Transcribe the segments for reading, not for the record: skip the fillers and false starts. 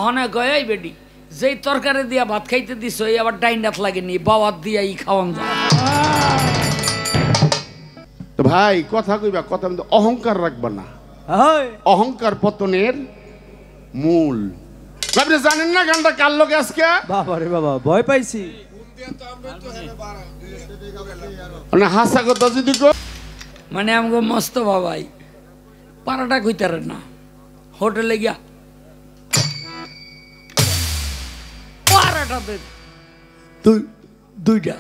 অনেক গয়াই বেডি যেই তরকারি দিয়া ভাত খাইতে দিছ এই আবার ডাইনাত লাগেনি বাওয়াত দিয়া ই খাওয়ান যায়। তো ভাই কথা কইবা কথা কিন্তু অহংকার রাখবা না, অহংকার পতনের মূল। আপনি জানেন না গানটা কার লোকে আজকে? বাবা রে বাবা, ভয় পাইছি। মানে হাসা কথা যদি মানে আমাকে মস্ত বাবাই পারাটা কইতারে না হোটেলে গিয়া পারাটা দে দুইটা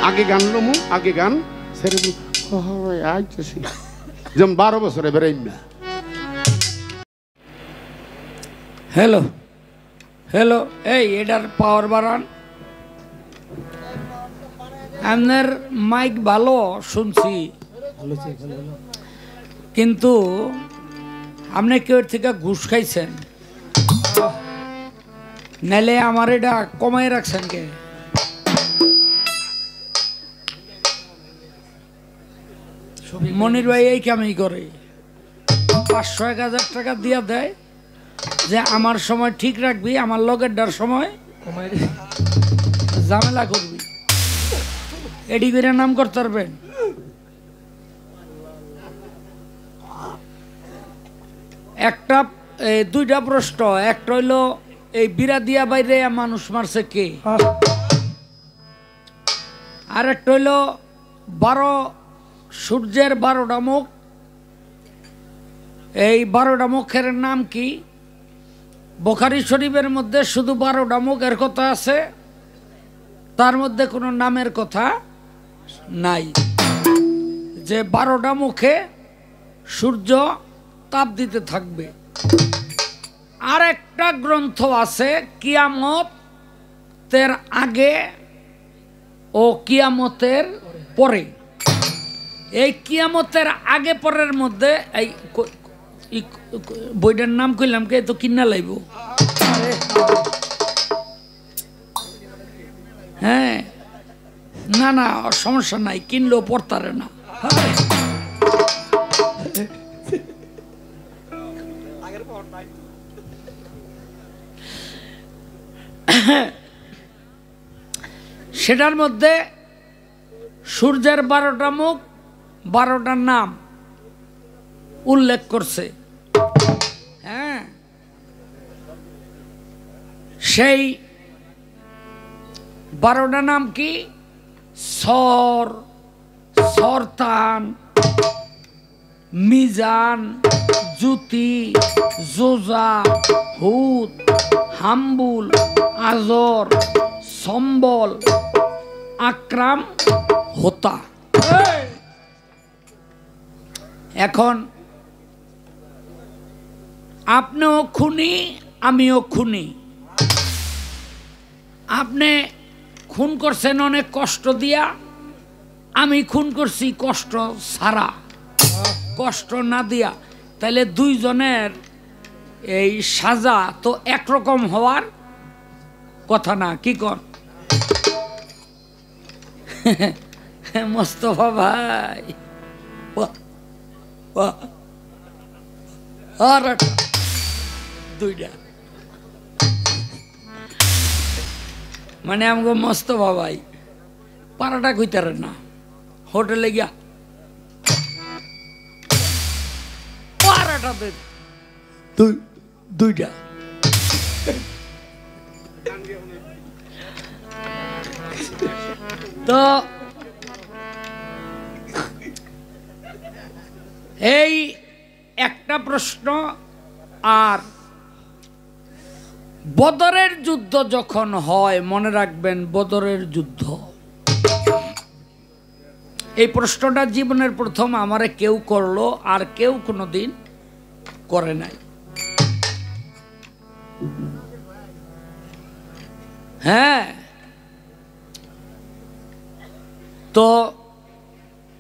আগে গান লমু, আগে গান সেরে আইতেছি যেমন 12 বছরে বেরাইম না। হ্যালো হ্যালো, এই এটার পাওয়ার বাড়ান। আপনার মাইক ভালো শুনছি, কিন্তু আপনি কেউ থেকে ঘুষ খাইছেন নাইলে আমার এটা কমাই রাখছেন কে? মনির ভাই এই কামই করে, 500-1000 টাকা দিয়া দেয় যে আমার সময় ঠিক রাখবি, আমার লগের ডার সময় ঝামেলা করবি, এডি করে নাম করতে পারবেন। একটা দুইটা প্রশ্ন, একটা হইল এই বিরা দিয়া বাইরে মানুষ মারছে কে, আর একটা হইল 12 সূর্যের 12টা মুখ, এই 12টা মুখের নাম কি? বুখারী শরীফের মধ্যে শুধু 12টা মুখের কথা আছে, তার মধ্যে কোনো নামের কথা নাই। যে 12টা মুখে সূর্য তাপ দিতে থাকবে। আর একটা গ্রন্থ আছে কিয়ামতের আগে ও কিয়ামতের পরে। এই কিয়ামতের আগে পরের মধ্যে এই বইটার নাম কইলাম কে তো কিনা লাইব। হ্যাঁ, না না সমস্যা নাই, কিনলেও পড়তারে না। সেটার মধ্যে সূর্যের 12টা মুখ 12টা নাম উল্লেখ করছে। হ্যাঁ, সেই 12টা নাম কি? সর, সরতান, মিজান, জুতি, জোজা, হুদ, হাম্বুল, আজর, সম্বল, আকরাম, হোতা। এখন আপনিও খুনি আমিও খুনি। আপনি খুন করছেন অনেক কষ্ট দিয়া, আমি খুন করছি কষ্ট ছাড়া, কষ্ট না দিয়া। তাহলে দুইজনের এই সাজা তো একরকম হওয়ার কথা না, কি কর? মোস্তফা ভাই আর দুইটা মানে আমাকে মোস্তফা ভাই পারাটা কইতারে না হোটেলে গিয়া পারাটা দে দুইটা। তো এই একটা প্রশ্ন। আর বদরের যুদ্ধ যখন হয়, মনে রাখবেন বদরের যুদ্ধ, এই প্রশ্নটা জীবনের প্রথম আমারে কেউ করলো, আর কেউ কোনোদিন করে নাই। হ্যাঁ, তো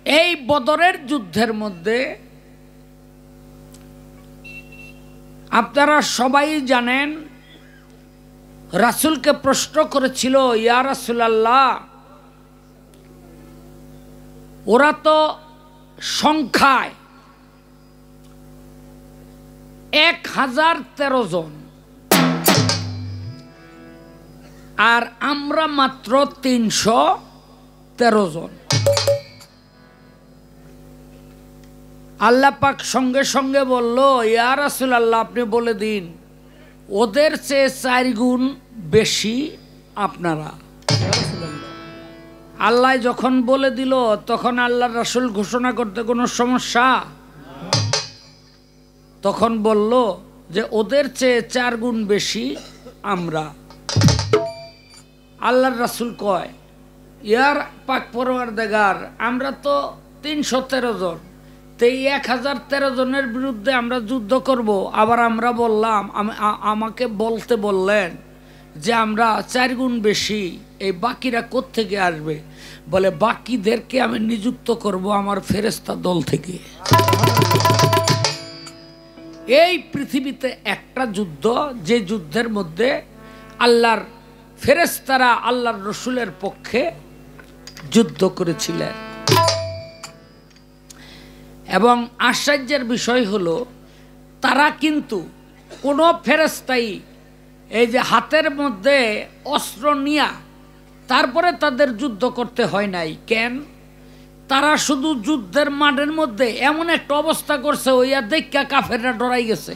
এই বদরের যুদ্ধের মধ্যে আপনারা সবাই জানেন রাসূলকে প্রশ্ন করেছিল, ইয়া রাসূলুল্লাহ, ওরা তো সংখ্যায় 1013 জন, আর আমরা মাত্র 313 জন। আল্লাহ পাক সঙ্গে সঙ্গে বলল, ইয়া রাসূলুল্লাহ, আপনি বলে দিন ওদের চেয়ে 4 গুণ বেশি আপনারা। আল্লাহ যখন বলে দিল তখন আল্লাহর রাসূল ঘোষণা করতে কোনো সমস্যা? তখন বলল যে ওদের চেয়ে 4 গুণ বেশি আমরা। আল্লাহর রাসূল কয়, ইয়ার পাক পরওয়ারদিগার, আমরা তো 313 জন, তো এই 1013 জনের বিরুদ্ধে আমরা যুদ্ধ করব। আবার আমরা বললাম, আমাকে বলতে বললেন যে আমরা 4 গুণ বেশি, এই বাকিরা কোত্থেকে আসবে? বলে বাকিদেরকে আমি নিযুক্ত করব আমার ফেরেশতা দল থেকে। এই পৃথিবীতে একটা যুদ্ধ, যে যুদ্ধের মধ্যে আল্লাহর ফেরেশতারা আল্লাহর রসুলের পক্ষে যুদ্ধ করেছিলেন। এবং আশ্চর্যের বিষয় হলো, তারা কিন্তু কোনো ফেরেশতাই এই যে হাতের মধ্যে অস্ত্র নিয়া তারপরে তাদের যুদ্ধ করতে হয় নাই। কেন? তারা শুধু যুদ্ধের মাঠের মধ্যে এমন একটা অবস্থা করছে, ওইয়া দেখা কাফেররা ডরাই গেছে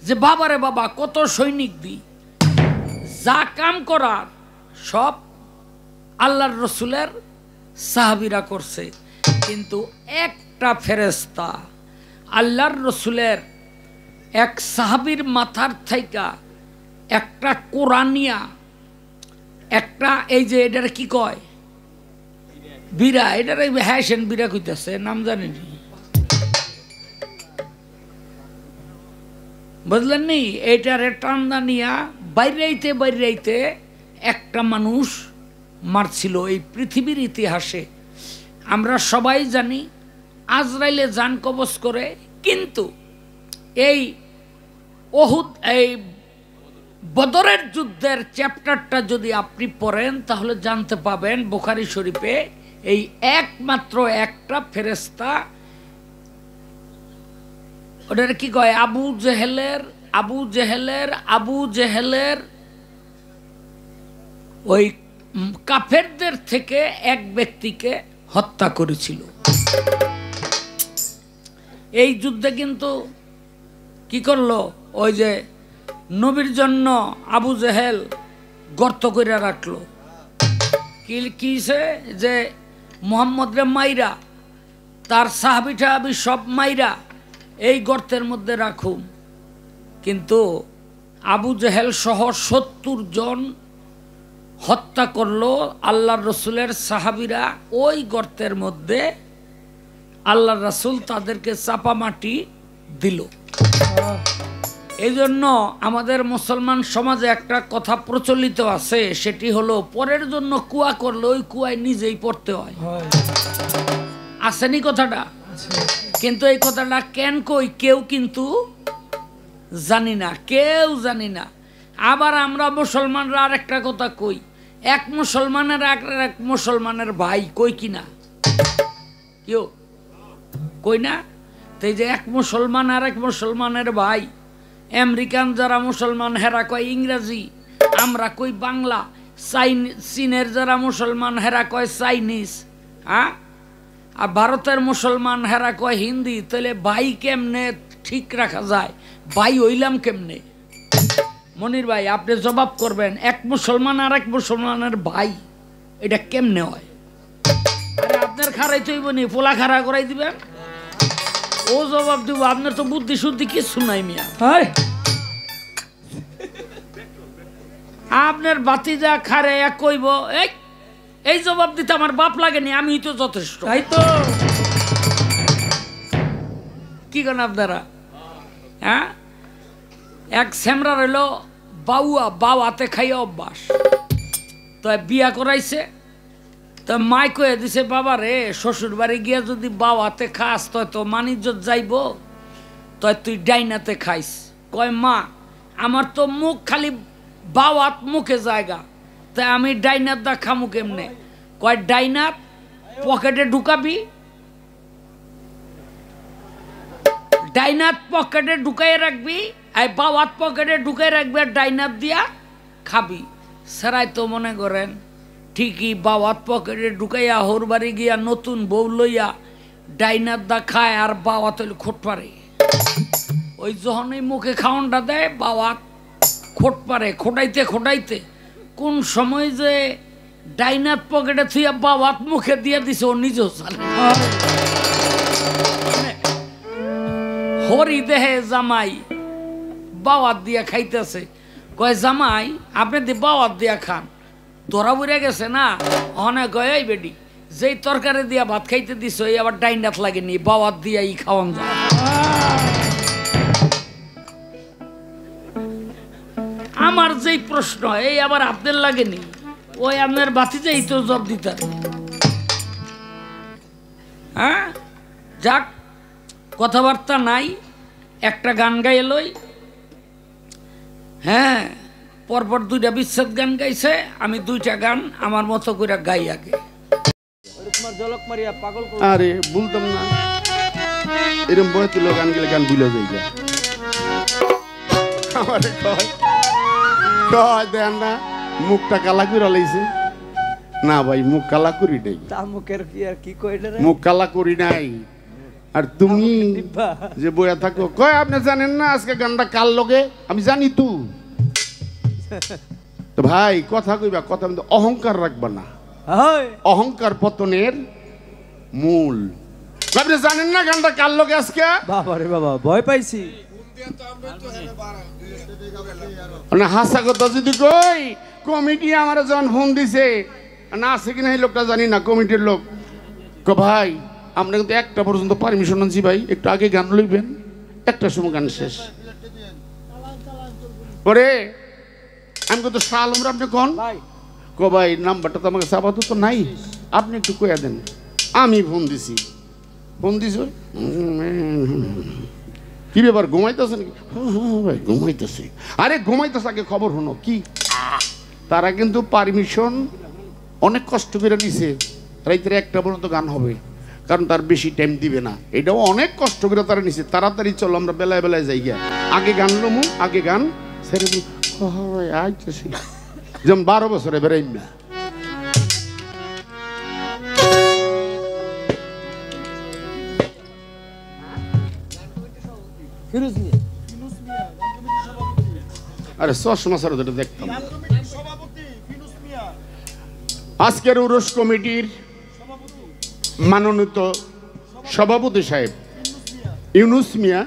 যে বাবারে বাবা কত সৈনিক দিই। যা কাম করার সব আল্লাহর রসুলের সাহাবীরা করছে, কিন্তু একটা ফেরেশতা আল্লাহর রসুলের এক সাহাবীর মাথার থাইকা একটা কোরআনিয়া, একটা এই যে এটার কি কয় বীরা, এটার হ্যাসেন বীরা কইতেছে, নাম জানেনি, বুঝলেন নি? এইটার টান্দা নিয়া বাইরাইতে বাইরাইতে একটা মানুষ মারছিল। এই পৃথিবীর ইতিহাসে আমরা সবাই জানি আজরাইলে জান কবজ করে, কিন্তু এই ওহুদ, এই বদরের যুদ্ধের চ্যাপ্টারটা যদি আপনি পড়েন তাহলে জানতে পাবেন বুখারী শরীফে এই একমাত্র একটা ফেরেশতা, ওটার কি কয়, আবু জেহেলের ওই কাফেরদের থেকে এক ব্যক্তিকে হত্যা করেছিল। এই যুদ্ধে কিন্তু কি করলো, ওই যে নবীর জন্য আবু জেহেল গর্ত করে রাখলো। কিসে যে মুহাম্মদ রে মাইরা, তার সাহাবী টাহাবী সব মাইরা এই গর্তের মধ্যে রাখুম। কিন্তু আবু জেহেল সহ 70 জন হত্যা করলো আল্লাহর রসুলের সাহাবীরা ওই গর্তের মধ্যে। আল্লাহর রাসূল তাদেরকে চাপা মাটি দিল। এই জন্য আমাদের মুসলমান সমাজে একটা কথা প্রচলিত আছে, সেটি হলো পরের জন্য কুয়া করলে ওই কুয়ায় নিজেই পড়তে হয়। আসেনি কথাটা? কিন্তু এই কথাটা কেন কই কেউ কিন্তু জানি না, কেউ জানি না। আবার আমরা মুসলমানরা আর একটা কথা কই, এক মুসলমানের এক মুসলমানের ভাই, কই কিনা কেউ কই না? তো এই যে এক মুসলমান আর এক মুসলমানের ভাই, আমেরিকান যারা মুসলমান হেরা কয় ইংরেজি, আমরা কই বাংলা। চীনের যারা মুসলমান হেরা কয় চাইনিজ, হ্যাঁ? আর ভারতের মুসলমান হেরা কয় হিন্দি। তাহলে ভাই কেমনে ঠিক রাখা যায়? ভাই হইলাম কেমনে? মনির ভাই আপনি জবাব করবেন, এক মুসলমান আর এক মুসলমানের ভাই, এটা কেমনে হয়? আরে আপনার খারাই তৈব নি, পোলা খাড়া করাই দিবেন, ও জবাব দিব। আপনার তো বুদ্ধি শুদ্ধি কিছু নাই মিয়া। আপনার বাতিজা খারে এক কইব, এই জবাব দিতে আমার বাপ লাগেনি, আমি তো যথেষ্ট। তাই তো কি করেন আপনারা? হ্যাঁ, এক শ্যামরা রইল বাউয়া, বাওয়াতে খাইয়া অভ্যাস। তো বিয়া করাইছে, তো মাই কয়ে দিছে, বাবা রে শ্বশুর বাড়ি গিয়া যদি বাওয়াতে খাস তো মানিজ্জত যাইব, তুই ডাইনাতে খাইস। কয় মা আমার তো মুখ খালি বাওয়াত মুখে জায়গা, তাই আমি ডাইনাত দা খামু কেমনে? কয় ডাইনাত পকেটে ঢুকাবি, ডাইনাত পকেটে ঢুকাই রাখবি, আর বাওয়াত পকেটে ঢুকাই রাখবি, আর ডাইনাত দিয়া খাবি। সেরাই তো মনে করেন ঠিকই বাওয়াত পকেটে ঢুকাইয়া হোর বাড়ি গিয়া নতুন বউ লইয়া ডাইনাত দা খায়, আর বাওয়াত হইলে খোট পারে। ওই যখন এই মুখে খাওয়ানটা দেয় বাওয়াত খোট পারে, খোটাইতে খোটাইতে কোন সময় যে ডাইনাত পকেটে থুইয়া বাওয়াত মুখে দিয়ে দিছে ও নিজেও জানে। হরি দেহে জামাই বাওয়াত দিয়া খাইতেছে, কয় জামাই আপনি দি বাওয়াত দিয়া খান, তোরা বুড়ে গেছে না। অনেক কয় এই বেডি যেই তরকারি দিয়া ভাত খাইতে দিস ওই আবার ডাইনাত লাগেনি, বাওয়াত দিয়া ই খাওয়ান যায়। আমার যেই প্রশ্ন এই আবার আপনার লাগেনি, ওই আপনার বাতিতেই তো জব দিতে। হ্যাঁ যাক, কথাবার্তা নাই, একটা গান গাই লই। হ্যাঁ পরপর দুইটা বিচ্ছেদ গান গাইছে, আমি দুইটা গান আমার মতো করে গাই আগে। আরে বলতাম না এরকম বয়ে তুলো গান গেলে গান ভুলে যাই গা। আমারে কয় দেন না মুখটা কালা করে লাইছে। না ভাই মুখ কালা করি নাই, মুখ কালা করি নাই। আর তুমি যে বইয়া থাকো কয় আপনি জানেন না আজকে গানটা কার লগে, আমি জানি তো। তো ভাই কথা কইবা, কথা অহংকার রাখবা না, অহংকার পতনের মূল। আপনি জানেন না গানটা কার লগে আজকে? বাবা রে বাবা ভয় পাইছি। হাসা কথা যদি কই, কমিটি আমার যখন ফোন দিছে না আছে কিনা এই লোকটা জানি না, কমিটির লোক ভাই আমরা কিন্তু একটা পর্যন্ত পারমিশন আনছি ভাই, একটু আগে গান লইবেন, একটা সময় গান শেষ পরে আমি কত সাল আমরা আপনি কোন ভাই নাম্বারটা তো আমাকে চাপাতো তো নাই, আপনি একটু কইয়া দেন। আমি ফোন দিছি, ফোন দিছ কি ব্যাপার ঘুমাইতেছে নাকি? ভাই ঘুমাইতেছে। আরে ঘুমাইতেছে আগে খবর হনো কি। তারা কিন্তু পারমিশন অনেক কষ্ট করে নিছে, রাইতে একটা পর্যন্ত গান হবে, কারণ তার বেশি টাইম দিবে না। এটাও অনেক কষ্ট করে তারা নিছে। তাড়াতাড়ি চলো আমরা বেলায় বেলায় যাই গিয়া, আগে গান লমু, আগে গান ছেড়ে দিই। যেমন 12 বছরে বেড়াই না। আরে চশমা ছাড়া তো দেখতাম। আজকের উরস কমিটির মাননীত সভাপতি সাহেব ইউনুস মিয়া,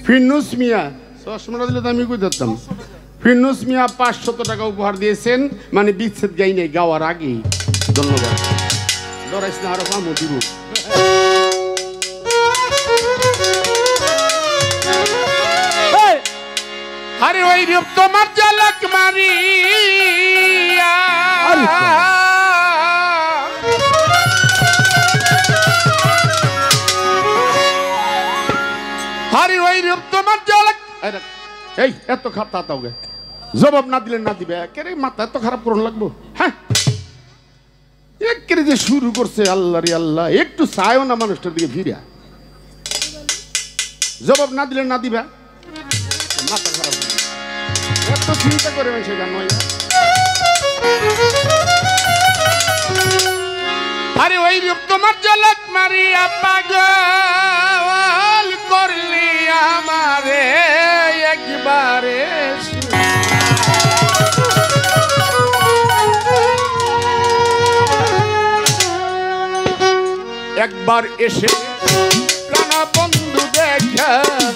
ফিন্নুস মিয়া, চশমাটা দিলে তো আমি কই দিতাম। ফিন্নুস মিয়া 500 টাকা উপহার দিয়েছেন, মানে বিচ্ছেদ গাই নেই, গাওয়ার আগেই। ধন্যবাদ। ডরাইস না, আরো পামো দিব। আরে ওই রূপ তোমার ঝলক মারিয়া, আরে ওই রূপ তোমার ঝলক। এই এত খাতা তাও গে জবাব না দিলে না দিবে, একেরে মাথা এত খারাপ করুন লাগবো। হ্যাঁ একেরে যে শুরু করছে, আল্লাহ রে আল্লাহ, একটু চায়ও না মানুষটার দিকে ফিরা। জবাব না দিলে না দিবা, মাথা খারাপ এত চিন্তা করে সে গান। আরে ওই রূপ তোমার ঝলক মারিয়া পাগল করলি আমারে একবারে। একবার এসে প্রাণ বন্ধু দেখা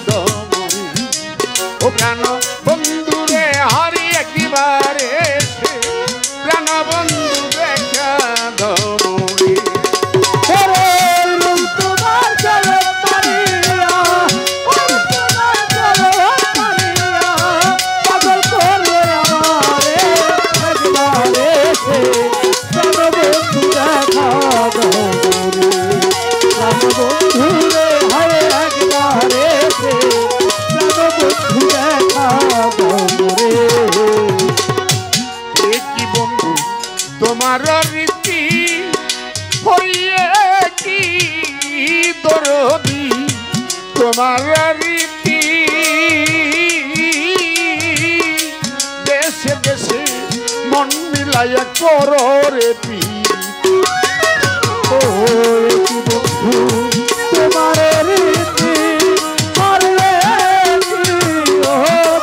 দো, ও প্রাণ বন্ধু রে হরি একবারে এসে প্রাণ বন্ধু দেখা দো। তোমার রীতি হইয়ে কি দরদি তোমার রীতি দেশে দেশে মন মিলাইয়া করো রে প্রীতি। ও কি বন্ধু তোমার রীতি করলে কি ও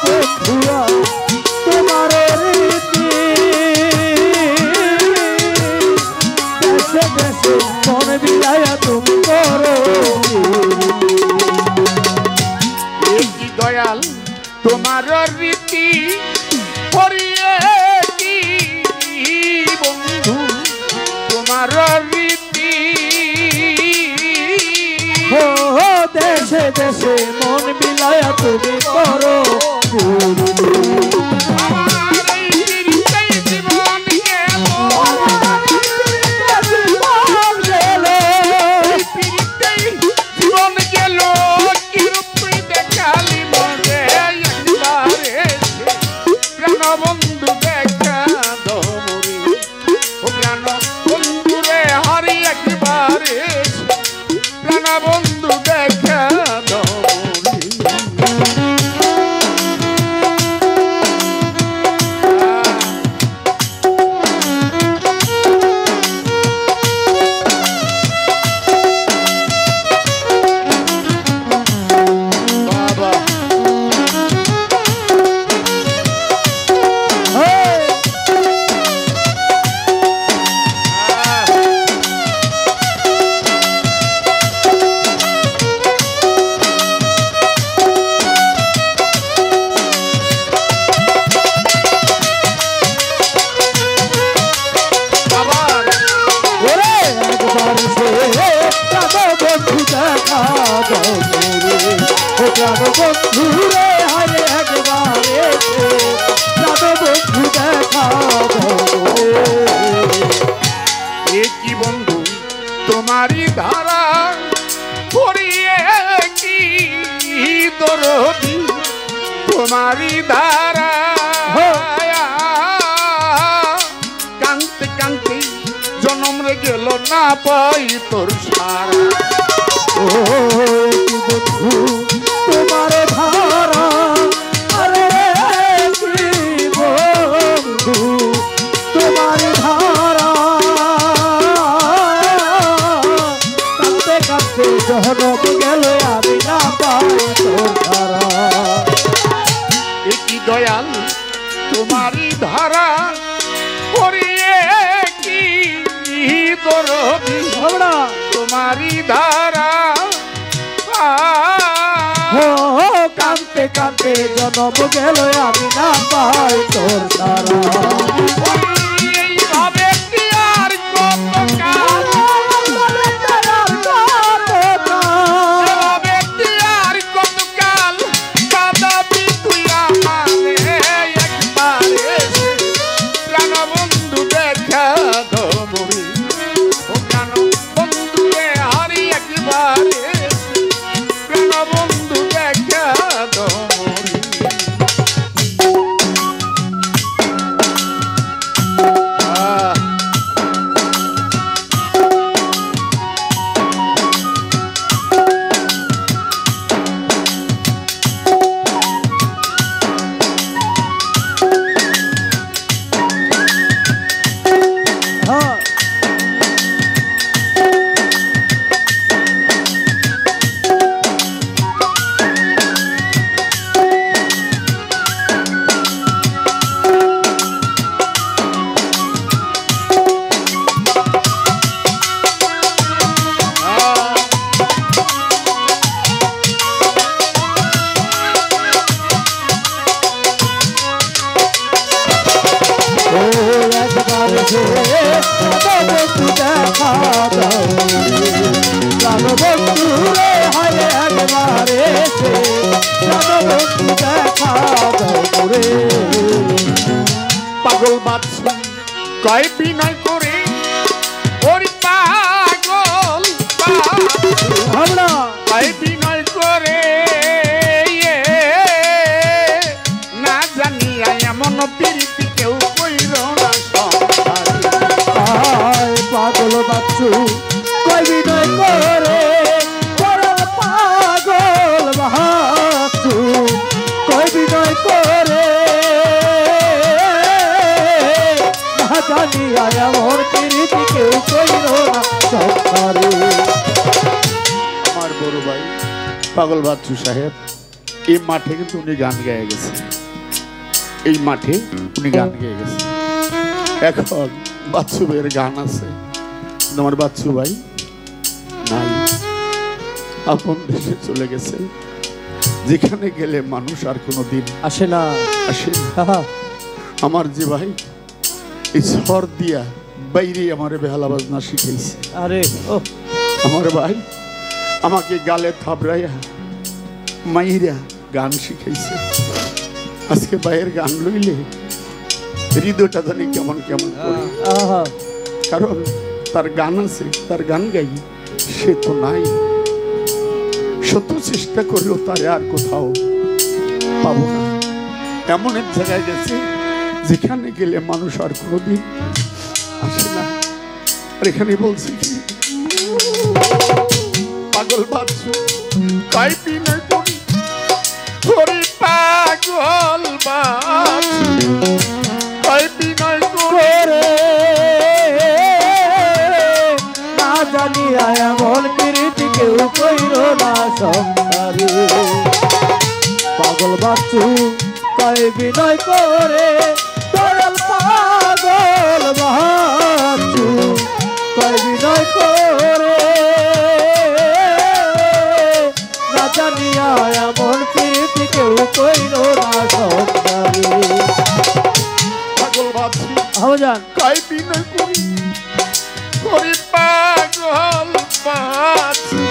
বন্ধুরা তোমার রীতি দেশে দেশে মন বিলাইয়া তুমি করো কি দয়াল তোমার রীতি করিয়ে কি বন্ধু তোমার রীতি ও দেশে দেশে মন বিলাইয়া তুমি করো আমার এই পীড়িতেই জীবন গেল, এই পীড়িতেই জীবন গেল, কিরূপে দেখালি মনে একবারে প্রাণবন্ধু দেখা দমরি ও প্রাণবন্ধু রে হরি একবারে প্রাণবন্ধু দেখা দমরি। বাবা বন্ধুরে হারে একবারে বন্ধু দেখা এ কি বন্ধু তোমারই ধারা করিয়ে কি দরদি তোমারই ধারা কান্তে কান্তে জনম রে গেল না পাই তোর সারা। ও কি বন্ধু তোমার ধারা আরে কি বন্ধু তোমার ধারা কাঁদতে কাঁদতে জনম গেল আমি না পাই তোর ধারা এ কি দয়াল তোমারই ধারা করিয়ে কি দরদি আমরা তোমারই ধারা ও কাঁদতে কাঁদতে জনম গেল আমি না পাই তোর ধারা এইভাবে কি আর কত কাল এভাবে কি আর কত কাল কাঁদাবি তুই আমারে একবারে প্রাণবন্ধু দেখা দমরি ও প্রাণবন্ধু রে হরি একবারে প্রাণবন্ধু দেখা দমরি। হ্যাঁ বন্ধু দেখা বন্ধুরে হায় একবারে বন্ধু দেখা রে পাগল বাচ্চা কয় বিনয় করে ওর পাগল আমরা কয় বিনয় করে না জানিয়া এমন প্রীতি কেউ কইর না সংসারে। পাগল বাচ্চু কই বিনয় করে পাগল পাগল বাচ্চু সাহেব এই মাঠে কিন্তু উনি গান গেয়ে গেছে, এই মাঠে উনি গান গেয়ে গেছে। এখন বাচ্চু ভাইয়ের গান আছে, আমার বাচ্চু ভাই নাই, আপন দেশে চলে গেছে, যেখানে গেলে মানুষ আর কোনোদিন আসে না। আসে না। আমার যে ভাই এই ঝড় দিয়া বাইরে আমার বেহালা বাজনা শিখাইছে। আরে ও আমার ভাই আমাকে গালে থাবড়াইয়া মাইরা গান শিখাইছে। আজকে ভাইয়ের গান লইলে হৃদয়টা জানি কেমন কেমন করে, কারণ তার গান আছে, তার গান গাই, সে তো নাই। শত চেষ্টা করলেও তারে আর কোথাও পাবো না। এমন এক জায়গায় গেছে যেখানে গেলে মানুষ আর কোনোদিন আসে না। আর এখানে বলছি কি পাগল বাচ্চু কাইপি নাই করি করি পাগল বাচ্চু কাইপি নাই করে না জানিয়া এমন প্রীতি কেউ কইল না সংসারে। পাগল বাচ্চু কই বিনয় করে দয়াল পাগল বাচ্চু কই বিনয় করে না জানিয়া এমন প্রীতি কেউ কইল না সংসারে। পাগল বাচ্চু হজান কাইপি নাই করি করি পাগল বাচ্চু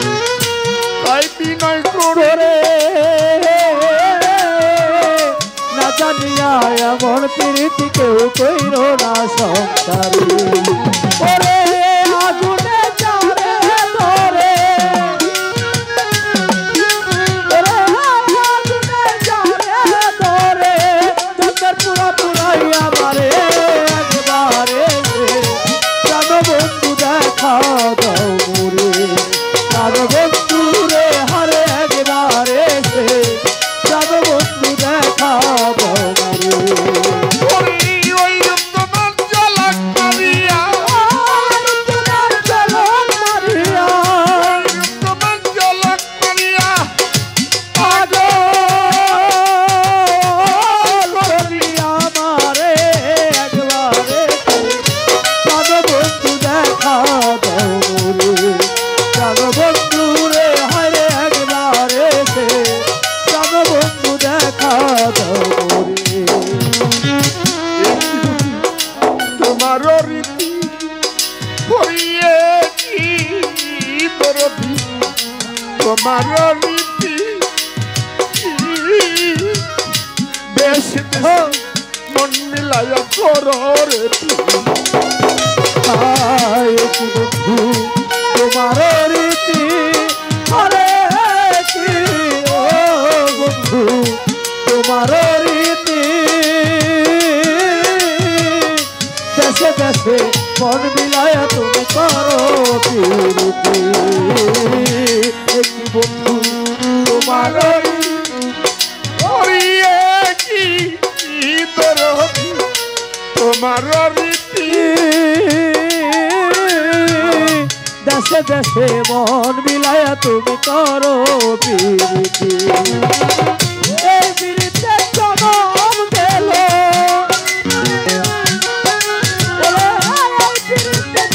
কাইপি নাই করে না জানিয়া এমন প্রীতি কেউ কইল না সংসারে। ওরে আগুনে চারে ধরে, ওরে আগুনে চারে ধরে, চোখের পুরা পুরাইয়া মারে একবারে। প্রাণ বন্ধু দেখা দাও মোরে, প্রাণ বন্ধু রে হারে একবারে সে, প্রাণ বন্ধু দেখা দাও মোরে। তোমার রীতি বেশ মন মিলাইয়া করো রে বন্ধু তোমার রীতি হরে কি ও বন্ধু তোমার রীতি দেশে দেশে মন মিলাইয়া তুমি করো প্রীতি। একটি বন্ধু তোমার তোমার রীতি দেশে দেশে মন মিলাইয়া তুমি করো প্রীতি। এই প্রীতিতে জনম গেল,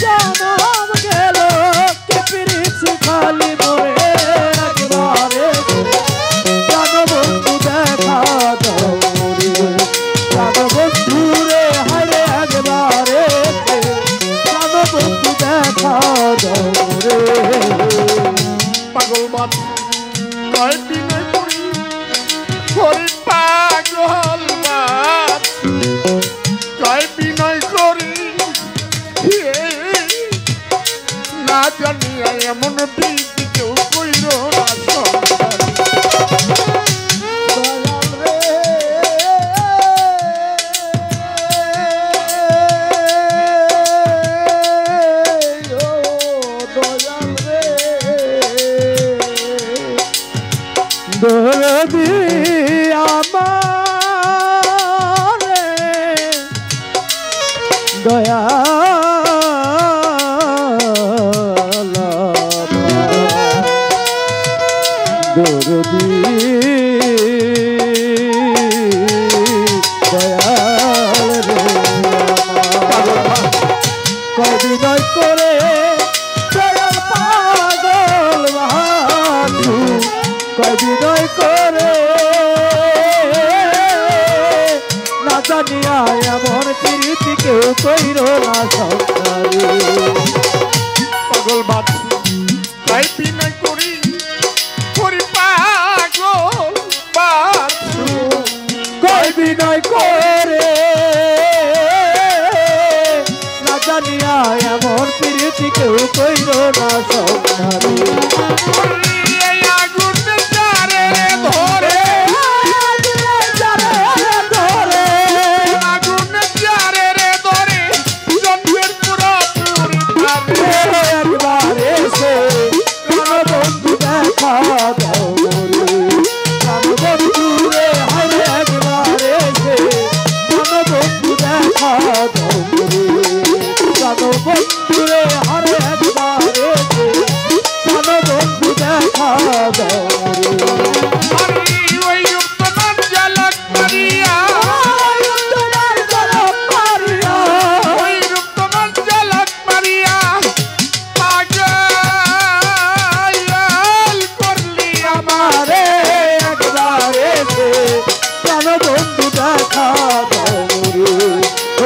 জনম গেল কে প্রীতি খালি মরে একবারে। প্রাণ বন্ধু দেখা দাও মোরে, প্রাণ বন্ধু রে হারে একবারে, প্রাণ বন্ধু দেখা দাও মোরে। পাগল বাদ কয়টি নাই করি করি পাগল বাদ কয়টি নাই করি না জানিয়া এমন প্রীতি কেউ কইল না সংসারে। দরদি আমারে দয়াল দরদি দয়াল রে কয় বিনয় করে দয়াল পাগল বন্ধু কয় বিনয় করে না জানিয়া এমন প্রীতি কেউ কইর না সংসারে পাগল বাঁধু তাই বিনয় করি করি পাগল বাঁধু কয় বিনয় করে না জানিয়া এমন প্রীতি কেউ কইর না সংসারে এই আগুন যারে ধরে আগুন যারে রে ধরে জন্মের পুরোপুরি ভাবে একবার এসে প্রাণ বন্ধু দেখা দাও মোরে প্রাণ বন্ধু রে হায় একবার এসে প্রাণ বন্ধু দেখা দাও মোরে প্রাণ বন্ধু রে হায় একবার এসে প্রাণ বন্ধু দেখা দাও মোরে আরে ওই উপমান ঝলক মারিয়া ওই উপমান ঝলক মারিয়া পাগল করলি আমার আমারে একবার এসে প্রাণ বন্ধু দেখা দাও মোরে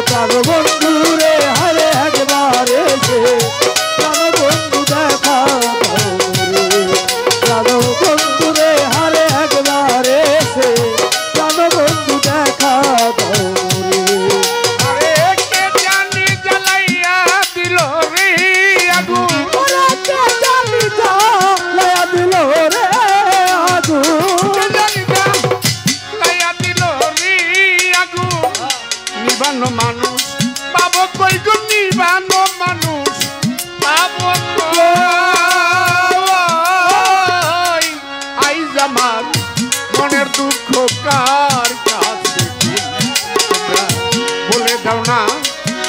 প্রাণ বন্ধু রে হারে একবার এসে প্রাণ বন্ধু দেখা দাও মোরে প্রাণ বন্ধু রে হারে একবার এসে প্রাণ বন্ধু দেখা দাও মোরে আরে কে জানি জ্বালাইয়া দিল রে আগুন ওরা কে জানি জ্বালাইয়া দিল রে আগুন কে জানি জ্বালাইয়া দিল রে আগুন নিবানো মানুষ পাবো কই গো নিবানো মানুষ পাবো কই আইজ আমার মনের দুঃখ কার কাছে তোমরা বলে দাও না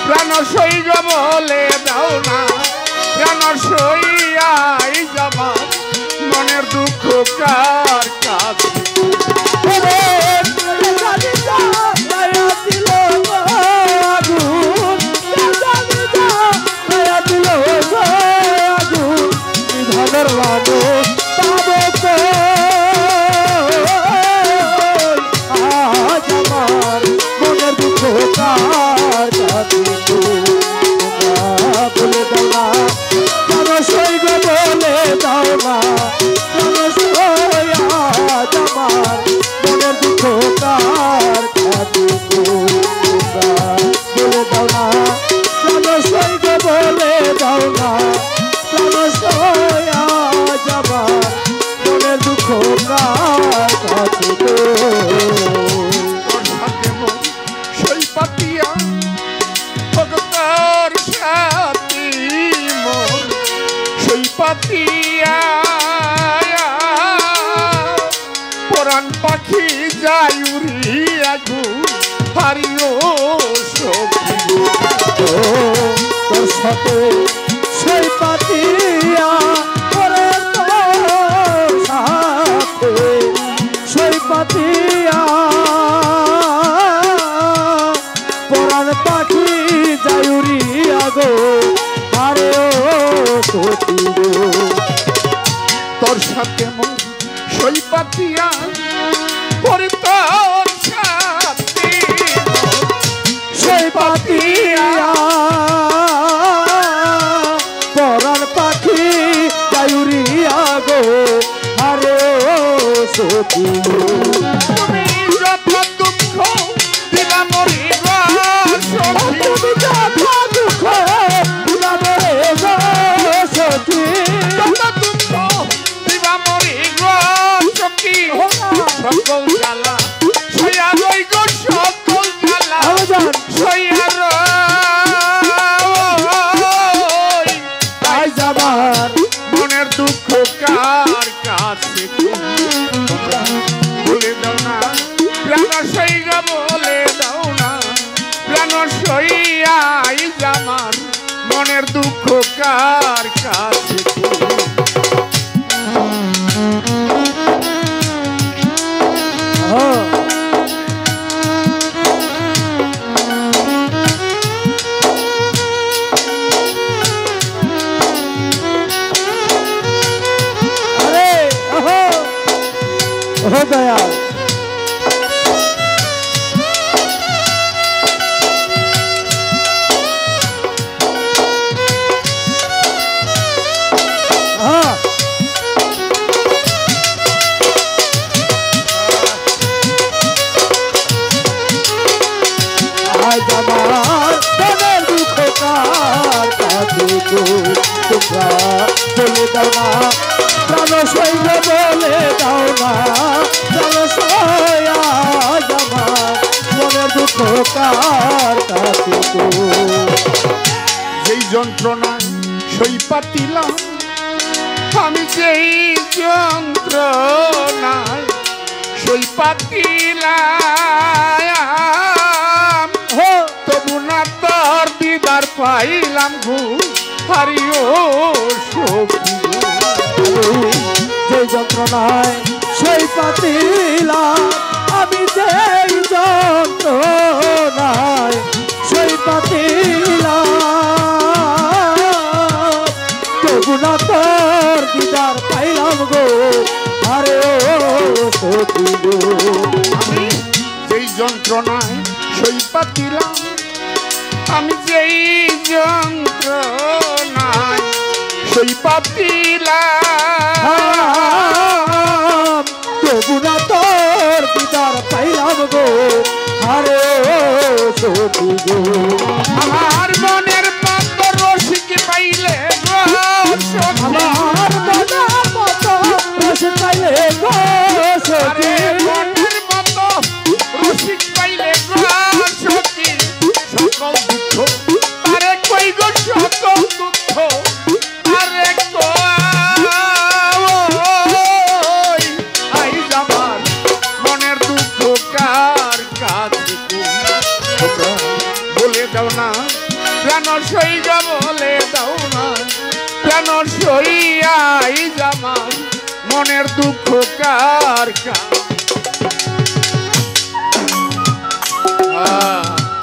প্রাণ সই গো বলে দাও না প্রাণ সই আইজ আমার মনের দুঃখ কার কাছে ওরে কে জানি জ্বালাইয়া দিল আগুন কে জানি জ্বালাইয়া দিল আগুন নিধনের মানুষ পাবো কই আজ আমার মনের দুঃখ কার কাছে তোমরা বলে দাও না প্রাণ সই গো বলে দাও না প্রাণ সই আজ আমার মনের দুঃখ কার কাছে তোমরা বলে দাও না প্রাণ সই গো বলে দাও না প্রাণ সই আজ আমার মনের দুঃখ কার কাছে তোর সাথে মন সই পাতিয়া ভগতর সাথী মন সই পাতিয়া পরাণ পাখি যায় উড়িয়া গু হারিও সখী তোর সাথে সেই পাতিয়া করে তোর সাথে সেই পাতিয়া পরাণ পাখি যায়ুরিয়া গো আরে ও সতী গো তোর সাথে মন সই পাতিয়া পরে তোর সাথে সেই পাতিয়া পরাণ পাখি যায়ুরিয়া গো আরে ও সতী গো তুমি যত দুঃখ দিবা মরিব সখী তুমি যত দুঃখ দিবারে গো সখী যত দুঃখ দিবা মরিব সখী সকল জ্বালা সইয়া রই গো সকল জ্বালা আওয়াজান সইয়া রই আইজ আমার মনের দুঃখ কার কাছে তোমরা বলে দাও না ও দয়াল আজ আমার মনের দুঃখ কার কাছে গো তোমরা বলে দাও না প্রাণ সৈন্য বলে দাও না প্রাণ সই আজ আমার মনের দুঃখ কার কাছে গো যেই যন্ত্রণায় সই পাতিলাম আমি যেই যন্ত্রণায় সই পাতিলাম তবু না তোর দিদার পাইলাম গো হারিও সখী যে যন্ত্রণায় সেই পাতিলাম আমি যেই যন্ত্রণায় সেই পাতিলাম তবু না তোর দিদার পাইলাম গো আরে ও সখী গো আমি যেই যন্ত্রণায় সই পাতিলাম আমি যেই যন্ত্রণায় সই পাতিলাম তবু না তোর দিদার পাইলাম গো আরে ও সখী গো আমার মনের মতো রসিক পাইলে গো সখী আমার মনের মতো রসিক পাইলে গো সখী আরে মনের মতো রসিক পাইলে গো সখী সকল দুঃখ আরে কই গো সকল দুঃখ আরে কই আইজ আমার মনের দুঃখ কার কাছে তোমরা বলে দাও না প্রাণ সই গো বলে দাও না প্রাণ সই আইজ আমার মনের দুঃখ কার কাছে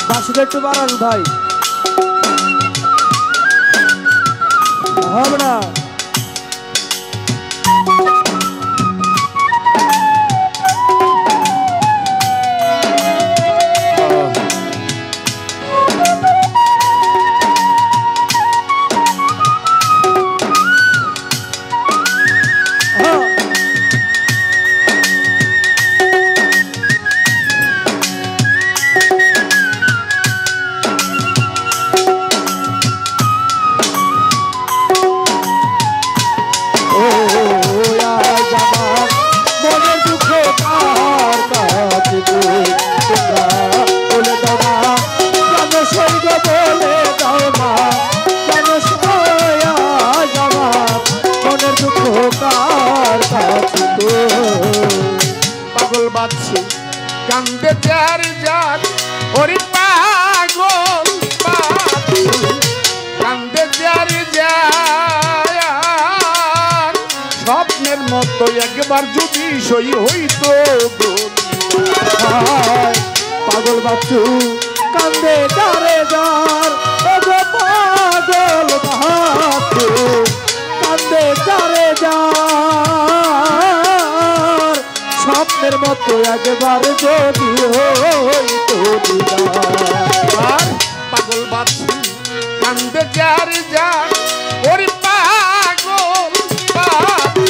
বাসুটা একটু বাড়ান ভাই হবে না পাগল বাচ্চি কান্দে যার যার ওরে পাগল বাচ্চি কান্দে যার যার স্বপ্নের মতো একবার যদি সই হইতো পাগল বাচ্চু কান্দে যারে যার পাগল বাচ্চু কান্দে যারে যার স্বপ্নের মতো একবার যদি হইতো আর পাগল বাচ্চি কান্দে যার যার ওরে পাগল বাচ্চি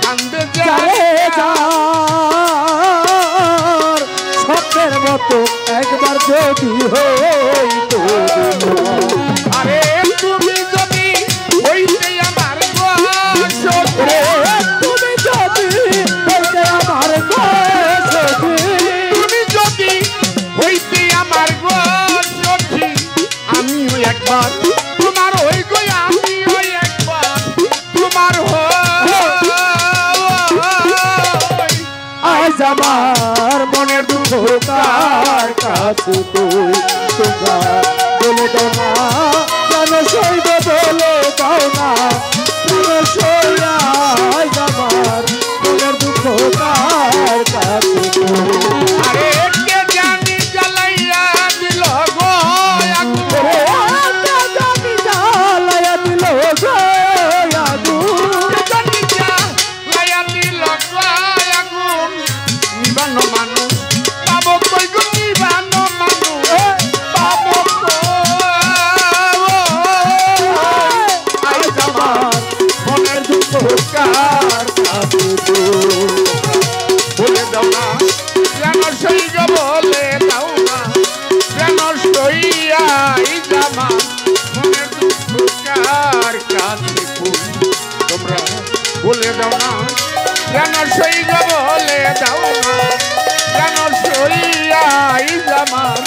কান্দে যারে যার যার স্বপ্নের মতো একবার যদি হইতো আরে তুমি যদি হইতে আমার রে তুমি যদি হইতে আমার তুমি যদি হইতে আমার সখী আমিও একবার তোমার হই গো আমিও একবার তোমার আজ আমার মনের দুঃখ কার কাছে তুই তোমরা বলে দাও না কেন সইব বলে দাও না কেন সই আজ আমার মনের দুঃখ কার কাছে তুই আরে কে জানি জ্বালাইয়া দিল গো আগুন জানি জ্বালাইয়া দিল গো আগুন জানি জ্বালাইয়া দিল গো আগুন বলে দাও না কেন সই গো বলে দাও না কেন সইয়াই জামান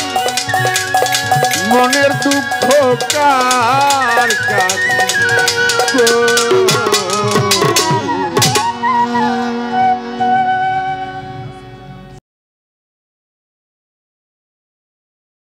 মনের দুঃখ কার কাছে